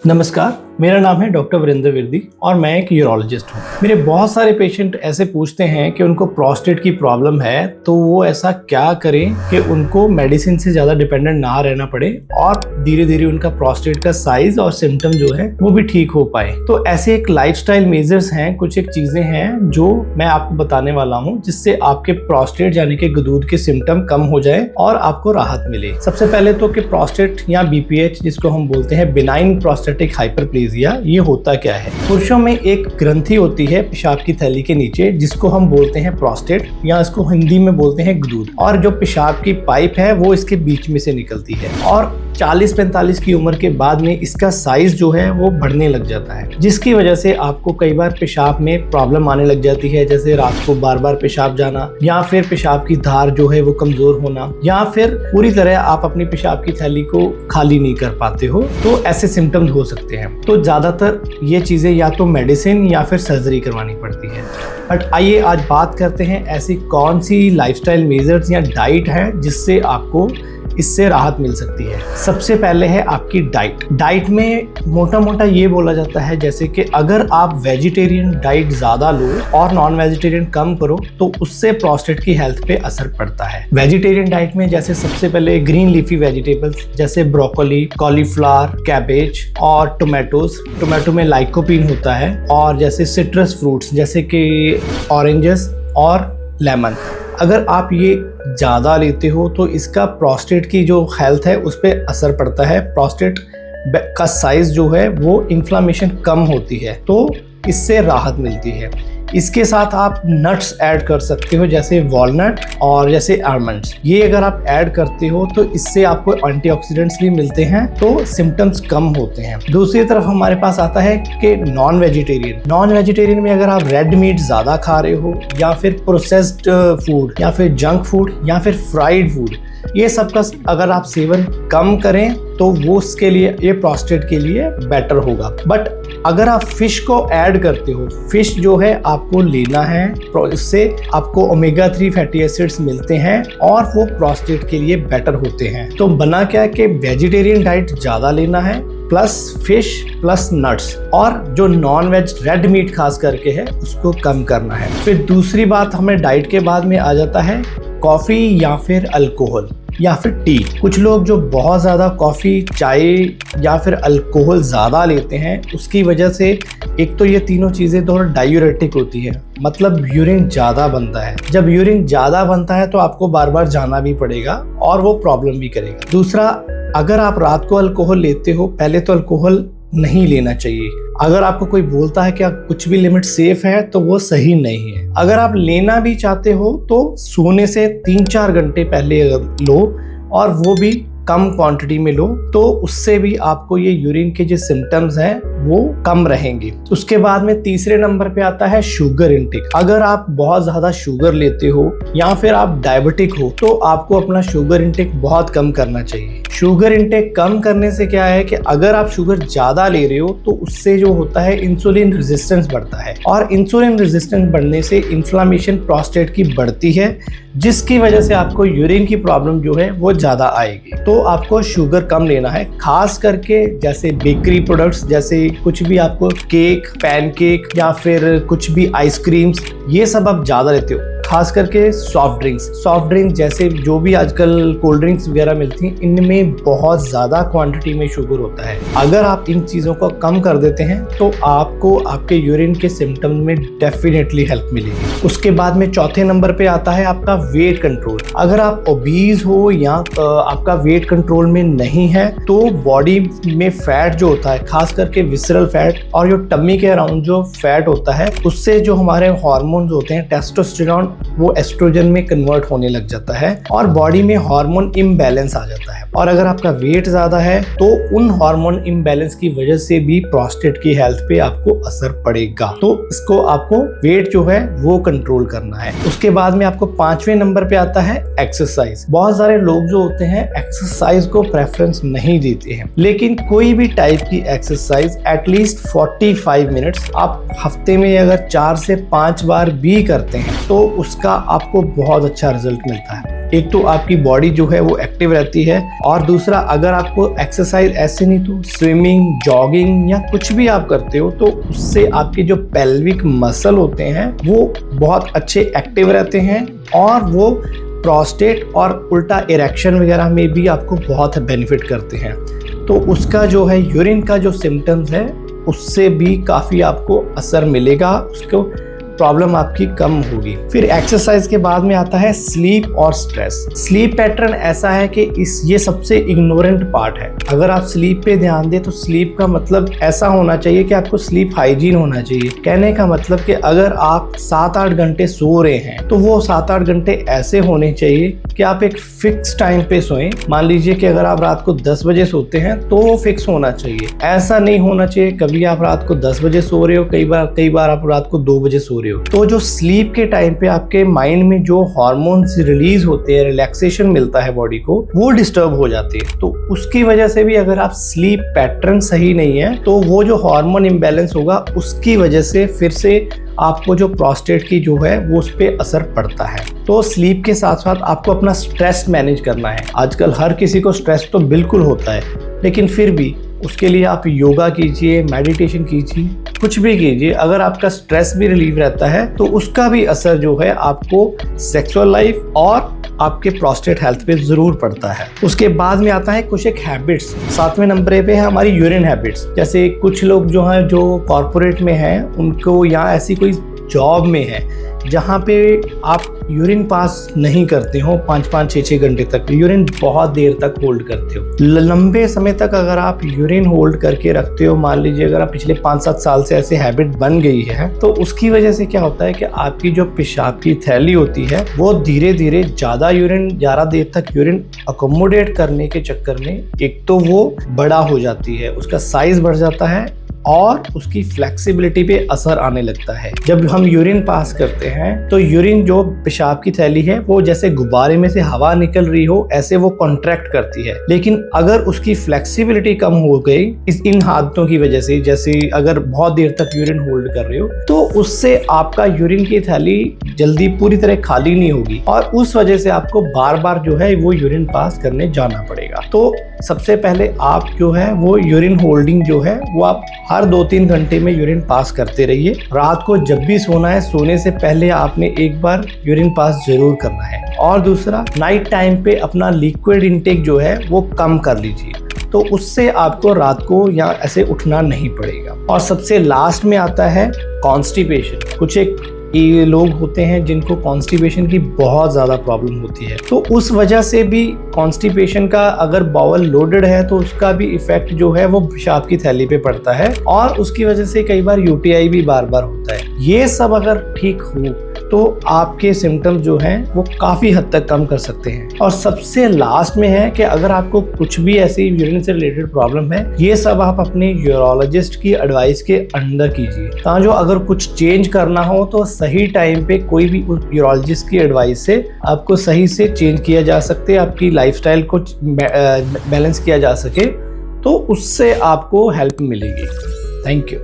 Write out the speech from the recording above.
नमस्कार, मेरा नाम है डॉक्टर वीरेंद्र विरदी और मैं एक यूरोलॉजिस्ट हूँ। मेरे बहुत सारे पेशेंट ऐसे पूछते हैं कि उनको प्रोस्टेट की प्रॉब्लम है, तो वो ऐसा क्या करें कि उनको मेडिसिन से ज़्यादा डिपेंडेंट ना रहना पड़े और धीरे धीरे उनका प्रोस्टेट का साइज और सिम्टम जो है वो भी ठीक हो पाए। तो ऐसे एक लाइफस्टाइल मेजर्स हैं, कुछ एक चीज़ें हैं जो मैं आपको बताने वाला हूँ, जिससे आपके प्रोस्टेट यानी कि गुदूद के सिम्टम कम हो जाए और आपको राहत मिले। सबसे पहले तो कि प्रोस्टेट या BPH, जिसको हम बोलते हैं बिनाइन प्रोस्टेटिक हाइपरप्लेजिया, ये होता क्या है। पुरुषों में एक ग्रंथि होती है पेशाब की थैली के नीचे, जिसको हम बोलते हैं प्रोस्टेट या इसको हिंदी में बोलते हैं गुदूद, और जो पेशाब की पाइप है वो इसके बीच में से निकलती है और 40-45 की उम्र के बाद में इसका साइज जो है वो बढ़ने लग जाता है, जिसकी वजह से आपको कई बार पेशाब में प्रॉब्लम आने लग जाती है, जैसे रात को बार बार पेशाब जाना, या फिर पेशाब की धार जो है वो कमजोर होना, या फिर पूरी तरह आप अपनी पेशाब की थैली को खाली नहीं कर पाते हो। तो ऐसे सिम्टम्स हो सकते हैं। तो ज्यादातर ये चीजें या तो मेडिसिन या फिर सर्जरी करवानी पड़ती है। बट आइए आज बात करते हैं ऐसी कौन सी लाइफस्टाइल मेजर्स या डाइट है जिससे आपको इससे राहत मिल सकती है। सबसे पहले है आपकी डाइट। डाइट में मोटा मोटा ये बोला जाता है जैसे कि अगर आप वेजिटेरियन डाइट ज़्यादा लो और नॉन वेजिटेरियन कम करो तो उससे प्रोस्टेट की हेल्थ पे असर पड़ता है। वेजिटेरियन डाइट में जैसे सबसे पहले ग्रीन लीफी वेजिटेबल्स जैसे ब्रोकोली, कॉलीफ्लावर, कैबेज और टोमेटोज। टोमेटो में लाइकोपीन होता है, और जैसे सिट्रस फ्रूट्स जैसे कि ऑरेंजेस और लेमन। अगर आप ये ज़्यादा लेते हो तो इसका प्रोस्टेट की जो हेल्थ है उस पर असर पड़ता है। प्रोस्टेट का साइज जो है वो इन्फ्लामेशन कम होती है, तो इससे राहत मिलती है। इसके साथ आप नट्स ऐड कर सकते हो, जैसे वॉलनट और जैसे आलमंड्स। ये अगर आप ऐड करते हो तो इससे आपको एंटीऑक्सीडेंट्स भी मिलते हैं, तो सिम्टम्स कम होते हैं। दूसरी तरफ हमारे पास आता है कि नॉन वेजिटेरियन में अगर आप रेड मीट ज़्यादा खा रहे हो, या फिर प्रोसेस्ड फूड, या फिर जंक फूड, या फिर फ्राइड फूड, ये सब का अगर आप सेवन कम करें तो वो उसके लिए, ये प्रोस्टेट के लिए बेटर होगा। बट अगर आप फिश को ऐड करते हो, फिश जो है आपको लेना है, इससे आपको ओमेगा 3 फैटी एसिड्स मिलते हैं और वो प्रोस्टेट के लिए बेटर होते हैं। तो बना क्या कि वेजिटेरियन डाइट ज़्यादा लेना है, प्लस फिश प्लस नट्स, और जो नॉन वेज रेड मीट खास करके है उसको कम करना है। फिर दूसरी बात हमें डाइट के बाद में आ जाता है कॉफ़ी या फिर अल्कोहल या फिर टी। कुछ लोग जो बहुत ज़्यादा कॉफ़ी, चाय या फिर अल्कोहल ज़्यादा लेते हैं, उसकी वजह से एक तो ये तीनों चीज़ें थोड़ा डायूरेटिक होती है, मतलब यूरिन ज़्यादा बनता है। जब यूरिन ज़्यादा बनता है तो आपको बार बार जाना भी पड़ेगा और वो प्रॉब्लम भी करेगा। दूसरा, अगर आप रात को अल्कोहल लेते हो, पहले तो अल्कोहल नहीं लेना चाहिए। अगर आपको कोई बोलता है कि आप कुछ भी लिमिट सेफ है तो वो सही नहीं है। अगर आप लेना भी चाहते हो तो सोने से 3-4 घंटे पहले लो, और वो भी कम क्वांटिटी में लो, तो उससे भी आपको ये यूरिन के जो सिम्टम्स हैं वो कम रहेंगे। उसके बाद में तीसरे नंबर पे आता है शुगर इंटेक। अगर आप बहुत ज़्यादा शुगर लेते हो या फिर आप डायबिटिक हो तो आपको अपना शुगर इंटेक बहुत कम करना चाहिए। शुगर इंटेक कम करने से क्या है कि अगर आप शुगर ज़्यादा ले रहे हो तो उससे जो होता है इंसुलिन रेजिस्टेंस बढ़ता है, और इंसुलिन रेजिस्टेंस बढ़ने से इन्फ्लामेशन प्रोस्टेट की बढ़ती है, जिसकी वजह से आपको यूरिन की प्रॉब्लम जो है वो ज़्यादा आएगी। तो आपको शुगर कम लेना है, खास करके जैसे बेकरी प्रोडक्ट्स, जैसे कुछ भी आपको केक, पैनकेक या फिर कुछ भी आइसक्रीम्स, ये सब आप ज़्यादा लेते हो। खास करके सॉफ्ट ड्रिंक्स जैसे जो भी आजकल कोल्ड ड्रिंक्स वगैरह मिलती हैं, इनमें बहुत ज़्यादा क्वांटिटी में शुगर होता है। अगर आप इन चीज़ों को कम कर देते हैं तो आपको आपके यूरिन के सिम्टम्स में डेफिनेटली हेल्प मिलेगी। उसके बाद में चौथे नंबर पे आता है आपका वेट कंट्रोल। अगर आप ओबीज हो या आपका वेट कंट्रोल में नहीं है तो बॉडी में फैट जो होता है, खास करके विसरल फैट और जो टम्मी के अराउंड जो फैट होता है, उससे जो हमारे हार्मोन्स होते हैं टेस्टोस्टेरोन, वो एस्ट्रोजन में कन्वर्ट होने लग जाता है और बॉडी में हार्मोन इम्बैलेंस आ जाता है। और अगर आपका वेट ज़्यादा है तो उन हार्मोन इम्बैलेंस की वजह से भी प्रोस्टेट की हेल्थ पे आपको असर पड़ेगा। तो इसको आपको वेट जो है वो कंट्रोल करना है। उसके बाद में आपको 5वें नंबर पे आता है एक्सरसाइज। बहुत सारे लोग जो होते हैं एक्सरसाइज को प्रेफरेंस नहीं देते हैं, लेकिन कोई भी टाइप की एक्सरसाइज एटलीस्ट 45 मिनट्स आप हफ्ते में अगर 4 से 5 बार भी करते हैं तो उसका आपको बहुत अच्छा रिजल्ट मिलता है। एक तो आपकी बॉडी जो है वो एक्टिव रहती है, और दूसरा अगर आपको एक्सरसाइज ऐसे नहीं तो स्विमिंग, जॉगिंग या कुछ भी आप करते हो तो उससे आपके जो पेल्विक मसल होते हैं वो बहुत अच्छे एक्टिव रहते हैं, और वो प्रोस्टेट और उल्टा इरेक्शन वगैरह में भी आपको बहुत बेनिफिट करते हैं। तो उसका जो है यूरिन का जो सिम्टम्स है उससे भी काफ़ी आपको असर मिलेगा, उसको प्रॉब्लम आपकी कम होगी। फिर एक्सरसाइज के बाद में आता है स्लीप और स्ट्रेस। स्लीप पैटर्न ऐसा है कि ये सबसे इग्नोरेंट पार्ट है। अगर आप स्लीप पे ध्यान दें तो स्लीप का मतलब ऐसा होना चाहिए कि आपको स्लीप हाइजीन होना चाहिए। कहने का मतलब कि अगर आप 7-8 घंटे सो रहे हैं तो वो 7-8 घंटे ऐसे होने चाहिए कि आप एक फिक्स टाइम पे सोएं। मान लीजिए कि अगर आप रात को 10 बजे सोते हैं तो वो फिक्स होना चाहिए। ऐसा नहीं होना चाहिए कभी आप रात को 10 बजे सो रहे हो, कई बार आप रात को 2 बजे सो रहे हो। तो जो स्लीप के टाइम पे आपके माइंड में जो हार्मोन्स रिलीज होते हैं, रिलैक्सेशन मिलता है बॉडी को, वो डिस्टर्ब हो जाती है। तो उसकी वजह से भी अगर आप स्लीप पैटर्न सही नहीं है तो वो जो हार्मोन इम्बैलेंस होगा उसकी वजह से फिर से आपको जो प्रोस्टेट की जो है वो उस पर असर पड़ता है। तो स्लीप के साथ साथ आपको अपना स्ट्रेस मैनेज करना है। आजकल हर किसी को स्ट्रेस तो बिल्कुल होता है, लेकिन फिर भी उसके लिए आप योगा कीजिए, मेडिटेशन कीजिए, कुछ भी कीजिए। अगर आपका स्ट्रेस भी रिलीव रहता है तो उसका भी असर जो है आपको सेक्सुअल लाइफ और आपके प्रोस्टेट हेल्थ पे जरूर पड़ता है। उसके बाद में आता है कुछ एक हैबिट्स। 7वें नंबर पे है हमारी यूरिन हैबिट्स। जैसे कुछ लोग जो हैं जो कॉर्पोरेट में हैं, उनको या ऐसी कोई जॉब में है जहाँ पे आप यूरिन पास नहीं करते हो 5-5, 6-6 घंटे तक, यूरिन बहुत देर तक होल्ड करते हो। लंबे समय तक अगर आप यूरिन होल्ड करके रखते हो, मान लीजिए अगर आप पिछले 5-7 साल से ऐसे हैबिट बन गई है, तो उसकी वजह से क्या होता है कि आपकी जो पेशाब की थैली होती है वो धीरे धीरे ज़्यादा देर तक यूरिन अकोमोडेट करने के चक्कर में एक तो वो बड़ा हो जाती है, उसका साइज बढ़ जाता है और उसकी फ्लेक्सिबिलिटी पे असर आने लगता है। जब हम यूरिन पास करते हैं तो यूरिन जो पेशाब की थैली है वो जैसे गुब्बारे में से हवा निकल रही हो ऐसे वो कॉन्ट्रैक्ट करती है। लेकिन अगर उसकी फ्लेक्सिबिलिटी कम हो गई इन आदतों की वजह से, जैसे अगर बहुत देर तक यूरिन होल्ड कर रहे हो तो उससे आपका यूरिन की थैली जल्दी पूरी तरह खाली नहीं होगी और उस वजह से आपको बार बार जो है वो यूरिन पास करने जाना पड़ेगा। तो सबसे पहले आप जो है वो यूरिन होल्डिंग जो है वो आप हर 2-3 घंटे में यूरिन पास करते रहिए। रात को जब भी सोना है, सोने से पहले आपने एक बार यूरिन पास जरूर करना है। और दूसरा, नाइट टाइम पे अपना लिक्विड इंटेक जो है वो कम कर लीजिए, तो उससे आपको रात को या ऐसे उठना नहीं पड़ेगा। और सबसे लास्ट में आता है कॉन्स्टिपेशन। कुछ एक ये लोग होते हैं जिनको कॉन्स्टिपेशन की बहुत ज़्यादा प्रॉब्लम होती है, तो उस वजह से भी कॉन्स्टिपेशन का अगर बाउल लोडेड है तो उसका भी इफेक्ट जो है वो पेशाब की थैली पे पड़ता है और उसकी वजह से कई बार यूटीआई भी बार बार होता है। ये सब अगर ठीक हो तो आपके सिम्टम्स जो हैं वो काफ़ी हद तक कम कर सकते हैं। और सबसे लास्ट में है कि अगर आपको कुछ भी ऐसी यूरिन से रिलेटेड प्रॉब्लम है, ये सब आप अपने यूरोलॉजिस्ट की एडवाइस के अंडर कीजिए, ताकि अगर कुछ चेंज करना हो तो सही टाइम पे कोई भी उस यूरोलॉजिस्ट की एडवाइस से आपको सही से चेंज किया जा सकते, आपकी लाइफस्टाइल को बैलेंस किया जा सके, तो उससे आपको हेल्प मिलेगी। Thank you.